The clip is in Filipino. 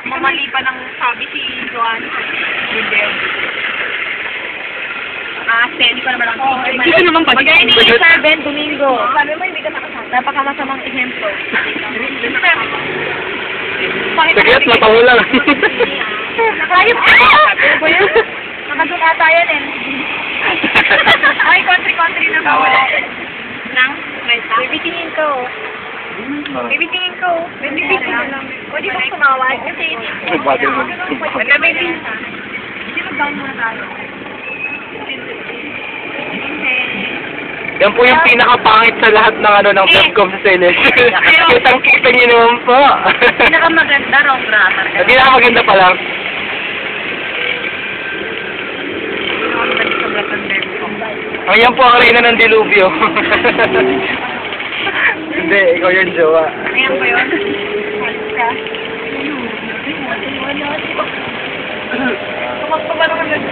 mamali pa ng sabi si Joan. Hindi. Steady pa naman ako. Hindi ka naman pati. Magaling ni Sir Ben Domingo. Sabi mo, hindi ka nakasama. Napakamasamang ehemplo. Saglit, matawa lang. Nakayop ka! Ano yun? Nakadun ata yan eh. Ay, country na ba? Nang? Bibitingin ko. Bibitingin ko. Bibitingin ko lang. Pwede bang tumawad? Kasi hindi ko. Hindi mag-down muna tayo. Yan po yung pinakapangit sa lahat ng ng webcom sa Celes. Kitang-kita niyo naman po. Pinakamaganda, wrong grammar. Pinakamaganda pa lang. Ayan po ang reyna ng dilubyo. Hindi, ikaw yung jowa. Ayan po yun. Tumakbo ba naman yun?